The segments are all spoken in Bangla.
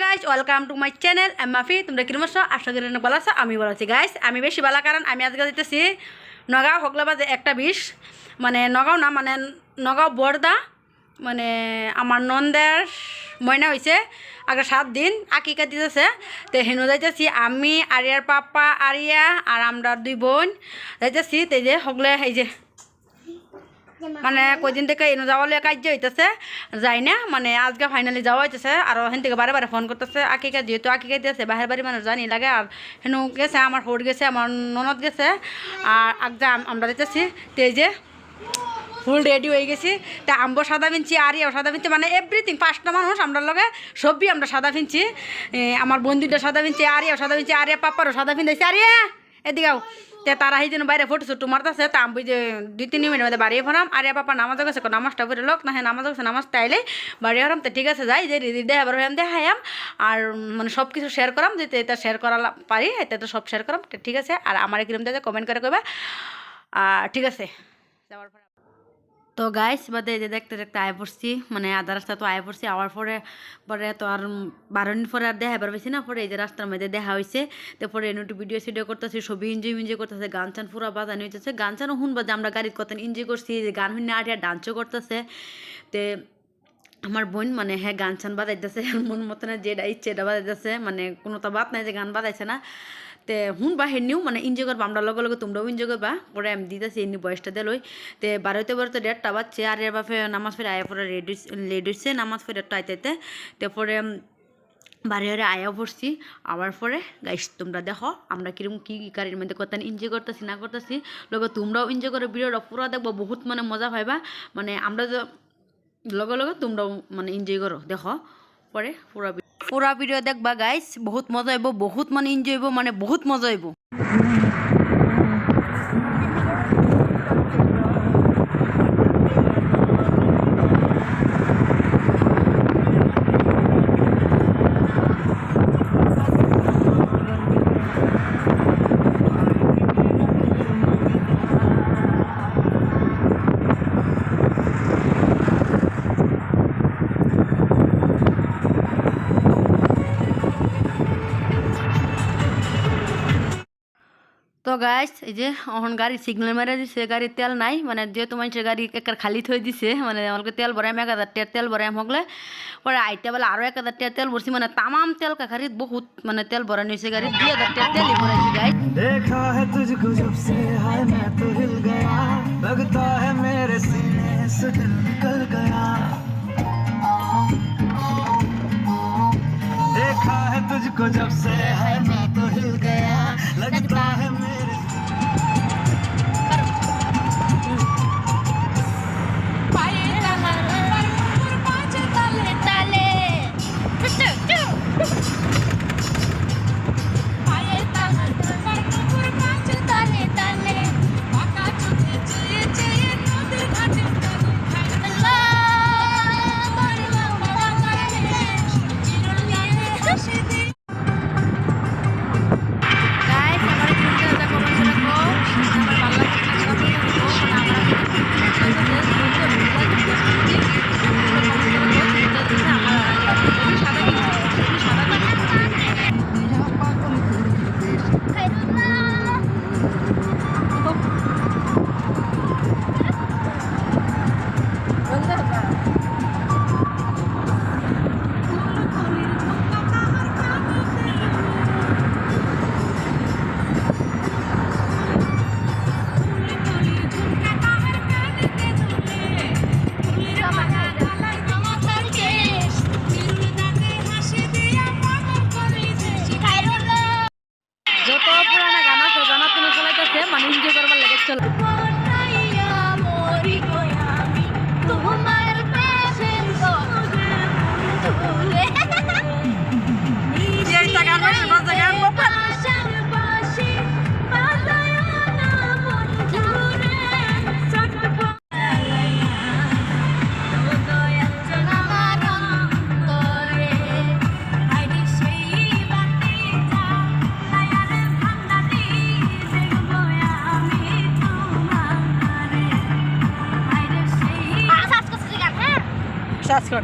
Guys, welcome to my channel. আমি মাফি। তোমরা কিরম আছো? আশা করি অনেক ভালো আছো। আমি ভালো আছি গাইস। আমি বেশি ভালো, কারণ আমি আজকে যেতেছি নগাঁও হকলাবাজে 1:20, মানে নগাঁও না, মানে নগাঁও বর্দা, মানে আমার নন্দের ময়না হয়েছে আগে 7 দিন আকিকা দিতেছে। তো হেনু যাইতেছি আমি, আরিয়ার পাপ্পা আরিয়া আর আমরা 2 বোন যাইতেছি। তো যে হকলে এই যে মানে কদিন থেকে এনে যাওয়ালে কার্য হইতেছে, যাই না, মানে আজকে ফাইনালি যাওয়া হইতেছে। আর হেন থেকে বারে বারে ফোন করতেছে আকিকা, যেহেতু আকিকা দিয়েছে বাহের বাড়ি মানুষ জানি লাগে। আর হেনু গেছে, আমার হোট গেছে, আমার ননদ গেছে, আর আগে আমরা দিতেছি। তো এই যে ফুল রেডি হয়ে গেছি। তা আমবো সাদা পিনছি, আরিয়াও সাদা পিনছি, মানে এভরিথিং 5টা মানুষ আমরা লগে সবই আমরা সাদা পিনছি। আমার বন্ধুটা সাদা পিনছি, আরিয়াও সাদা পিনছি, আরিয়া পাপ্পারও সাদা পিনছি। আরিয়া এদিকেও তে তারা সেই জন্য বাইরে ফটো ছুটু মারতেছে। তা আমি যে 2-3 মিনিটের মধ্যে বাড়িয়ে ফেরাম। আরিয়া পাপা নামাজ গেছে, নামাজটা করে লোক না, হ্যাঁ নামাজ গেছে, নামাজ তাইলে বাড়িয়ে ফেরাম। তো ঠিক আছে, যাই যে রিদি দেখাবার হইম দেখাইম, আর মানে সব কিছু শেয়ার করাম, যেতে এটা শেয়ার করা পারি এটা তো সব শেয়ার করাম। ঠিক আছে, আর আমার কিরম দেখে কমেন্ট করে কইবা। ঠিক আছে, যাওয়ার পরে তো গাইস বাদে যে দেখতে দেখতে আয় পড়ছি, মানে আধা রাস্তা তো আয় পড়ছি। আওয়ার পরে তো আর 12 মিনিট পরে আর দেখা পারবেছি না। পরে এই যে রাস্তার মধ্যে দেখা হয়েছে। তারপরে একটু ভিডিও করতেছি, সবই এনজয় করতেছে, গান চান পুরা বাজানো হইতেছে। গান চানও শুনবা যে আমরা গাড়ির কত এনজয় করছি, যে গান শুনে আর ডান্সও করতেছে। তে আমার বোন মানে হ্যাঁ গান চান বাজাইতেছে, মন মতনে যেটা ইচ্ছে এটা বাজাইতেছে, মানে কোনো তো বাদ নাই যে গান বাজাইছে না। তে শুনবা হেনিও মানে এনজয় করবা, আমরা লগে লগে তোমরাও এনজয় করবা। পরে আমি দিতেছি এমনি বয়সটা দিলই। তে বারোতে 1:30 বাজছে। আর এর বাপে নামাজ পড়ে আয়া পরে লেট হচ্ছে, নামাজ পড়ে আইতে। তারপরে বাড়ি আয়া পড়ছি। আবার পরে গাইস তোমরা দেখো আমরা কিরকম কি গাড়ির মধ্যে কত এনজয় করতেছি না করতেছি। লগে তোমরাও এনজয় করে, ভিডিওটা পুরো দেখবো, বহুত মানে মজা পাইবা। মানে আমরা লগে লগে তোমরাও মানে এনজয় করো, দেখো পরে পুরা ভিডিও দেখবা গাইস, বহুত মজা হইব, বহুত মানে এনজয় হইব, মানে বহুত মজা হইব। তো গাইস এই যে এখন গাড়ি সিগন্যাল মেরে দিছে, গাড়ির তেল নাই, মানে যেহেতু মানুষের গাড়ি একটা খালি থই দিছে, মানে আমাকে তেল ভরাইম 1000 টাকার তেল ভরাইম হগলে। পরে আইতে বেলা আরও 1000 টাকার তেল ভরছি, মানে তামাম তেল কাখারিত বহুত মানে তেল ভরানো হয়েছে গাড়ি। 2000 টাকার তেলই ভরাইছি গাইস। देखा है तुझको जब से हाय मैं तो हिल गया, लगता है मेरे सीने से दिल निकल गया। देखा है तुझको जब से हाय मैं तो हिल गया, लगता है मेरे মানে এনজয় করবার লাগে চলো। সার্চ কর।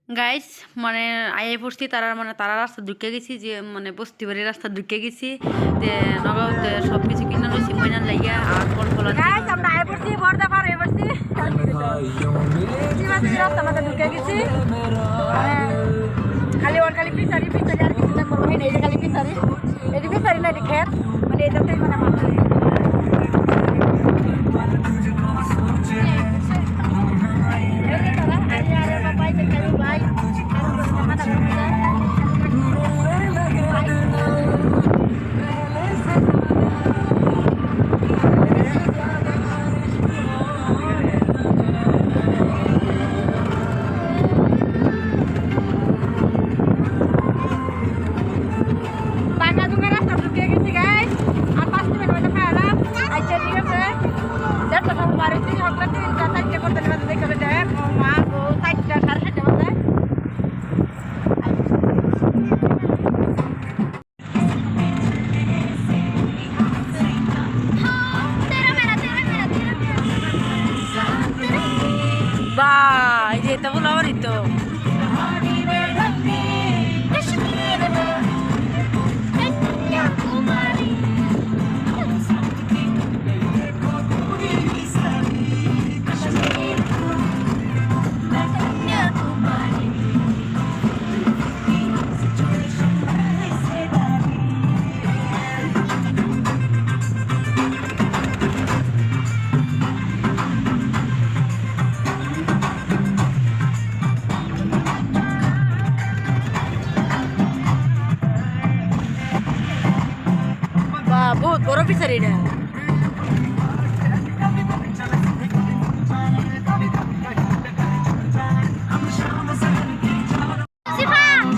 গাইস মানে আইয়ে পড়ছি তারা মানে তারা রাস্তা ঢুকে গেছি যে মানে বস্তি বাড়ির রাস্তা ঢুকে গেছি তে নগাঁওতে সব কিছু কিনে লইছি ময়নার লাগিয়া আর ফল ফল গাইস আমরা আইয়ে পড়ছি বর্দা পার হয়ে পড়ছি রাস্তা মাঝে ঢুকে গেছি খালি ওর খালি পিছারি আর কিছু না করবো এই যে খালি পিছারি এই পিছারি না খেত মানে এটাতে মানে মাথা বা এই যে এটা বলো আমারই তো বহুত বড় পিছারি এটা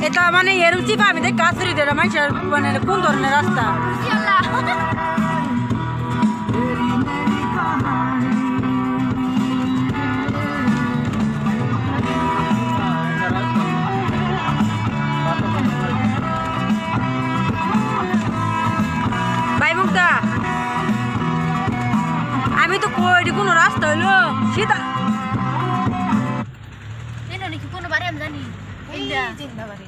এটা মানে এরম চিপা আমি দেখ কাছুরি দেয় মানুষের মানে কোন ধরনের রাস্তা আমি তো কই কোনো রাস্তা হইলো সীতা নাকি কোনো বাড়ি আমি জানি বাড়ি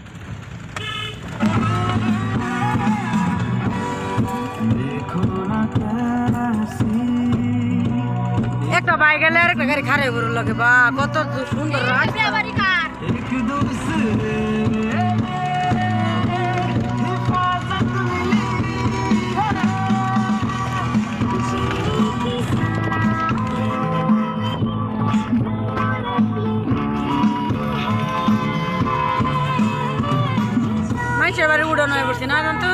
একটা বাইক গেলে আর একটা গাড়ি খারাপ করে লাগে বা কত সুন্দর রাস্তা বাড়ি কার এবারে উড়ানো হয়ে পড়ছি না জানতো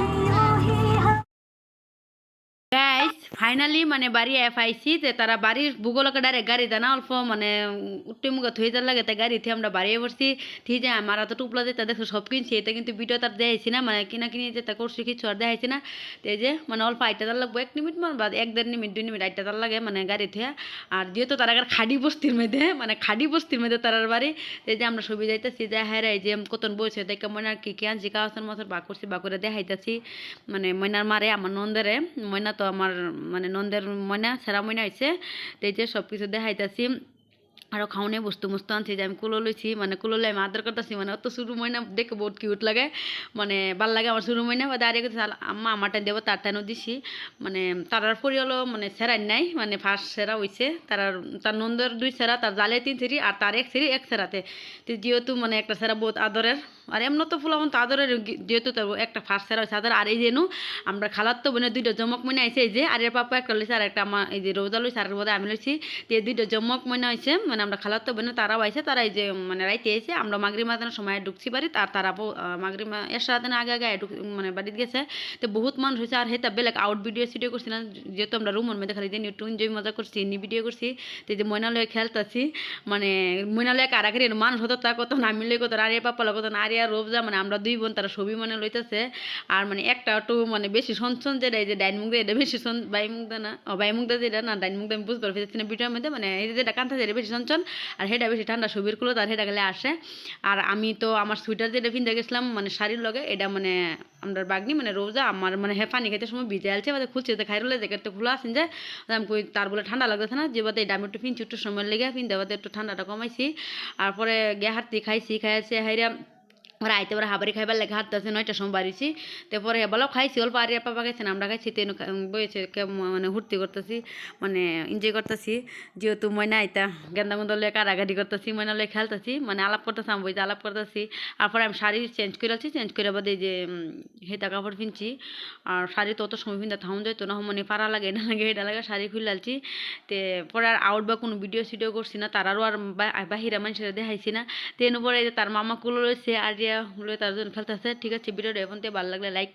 গাইস ফাইনালি মানে বাড়ি আইছি যে তারা বাড়ির ভূগোলকে ডাইরেক্ট গাড়ি দেয় না অল্প মানে উঠে মুখে থই যার লাগে তাই গাড়িতে আমরা বাড়ি পড়ছি ঠিক আছে আমার তো টুপলা যেটা দেখো সব কিনছি এটা কিন্তু ভিডিও তার দেখাইছি না মানে কিনা কিনি যেটা করছি কিছু আর দেখাইছি না তো এই যে মানে অল্প আইটা তার লাগবো 1 মিনিট মানে বা 1-1.5 মিনিট 2 মিনিট আইটা তার লাগে মানে গাড়ি থিয়া আর যেহেতু তার আগে খাডি বস্তির মধ্যে মানে খাডি বস্তির মধ্যে তারার বাড়ি এই যে আমরা ছবি যাইতেছি যে হ্যাঁ এই যে কতন বসে দেখে ময়নার কি আনছি কাউসার মাছের বা করছি বা করে দেখাইতেছি মানে ময়নার মারে আমার নন্দেরে ময়না তো আমার মানে নন্দের ময়না সেরা ময়না হয়েছে তো এই যে সব কিছু দেখাইতেছি আরও খাওয়ানে বস্তু মস্তু আনছি যে আমি কুলো লইছি মানে কুলো লাই আমি আদর করতেছি মানে অত শুরু ময়না দেখে বহুত কিউট লাগে মানে ভাল লাগে আমার শুরু ময়না বা দাঁড়িয়ে করতে আম্মা আমারটা দেবো তার টাইনও দিছি মানে তারার পরিয়ালও মানে সেরাই নাই মানে ফার্স্ট সেরা হয়েছে তার নন্দর 2 সেরা তার জালে 3 সেরি আর তার 1 সেরি 1 সেরাতে তো যেহেতু মানে একটা সেরা বহুত আদরের আর এমন তো ফুল তো আদরের যেহেতু তার একটা ফার্স্ট সেরা হয়েছে আদর আর এই যেন আমরা খালার তো বোনের 2টা জমক ময়না আইছে এই যে আর এর পাপা একটা লইছে আর একটা আমার এই যে রোজা লইছে আর বোধহয় আমি লইছি তো এই 2টা জমক ময়না হয়েছে মানে আমরা খালাতো বোন তারাও আইছে, তারাই যে মানে রাইতে এসে আমরা মাগরিব আজানের সময় ঢুকছি বাড়ি, আর তারা মাগরিব এরশাদ আজানের আগে আগে মানে বাড়িতে গেছে। তো বহুত মানুষ হয়েছে, আর হেতা বেলেগ আউট ভিডিও করছি না, যেহেতু আমরা রুমের মধ্যে খালি দিন একটু এনজয় মজা করছি, এমনি ভিডিও করছি। তো যে ময়নালয়ে খেলতেছি, মানে ময়নালয়ে কারাকারি মানুষ হতো তা কত নামি লই কত আরিয়া পাপ্পা কত আরিয়া রোবজা, মানে আমরা 2 বোন তারা ছবি মানে লইতেছে। আর মানে একটা একটু মানে বেশি সনসন যেটা এই যে ডাইন মুখ দিয়ে এটা বেশি বাই মুখ দা না বাই মুখ দা যেটা না ডাইন মুখ দিয়ে আমি বুঝতে পারছি না ভিডিওর মধ্যে, মানে এই যেটা কান্থা যেটা বেশি সনসন আর হেটা বেশি ঠান্ডা ছবির কুলো তার হেটা গেলে আসে। আর আমি তো আমার সুইটার যেটা পিনতে গেছিলাম মানে শাড়ির লগে, এটা মানে আমরা বাগনি মানে রোজা আমার মানে পানি খাইতে সময় ভিজে আলছে বাদে খুলছে, তো খাইরলে জ্যাকেটটা খোলা আসেন যে আমি কই তার বলে ঠান্ডা লাগতেছে না, যে বাদে এটা আমি একটু পিনছি একটু সময় লেগে পিনতে বাদে একটু ঠান্ডাটা কমাইছি। আর পরে গে হাঁটতে খাইছি হাইরা ওরা আইতে ওরা হাবারি খাইবার লেগে হাঁটতেছে 9টার সময় বাড়িছি। তারপরে বলো খাইছি অল্প আর পাপা খাইছে না, আমরা খাইছি তেন বইছে মানে হুর্তি করতেছি মানে এনজয় করতেছি, যেহেতু ময়না আইতা গেন্দা গুন্দা লয়ে কারাগারি করতেছি, ময়না লয়ে খেলতেছি মানে আলাপ করতেছি, আমি বইতে আলাপ করতেছি। তারপরে আমি শাড়ি চেঞ্জ করে আছি, চেঞ্জ করে বাদে যে হেতা কাপড় পিনছি। আর শাড়ি তো অত সময় পিনতে থাউন যায় তো না, মানে পাড়া লাগে এটা লাগে এটা লাগে শাড়ি খুলে আলছি। তে পরে আর আউট বা কোনো ভিডিও করছি না, তারারও আর বাহিরা মানুষের দেখাইছি না। তেন পরে তার মামা কুলো রয়েছে আর লয়ে তার জন্য খেলতেছে। ঠিক আছে, ভিডিওটা এখন থেকে ভালো লাগলে লাইক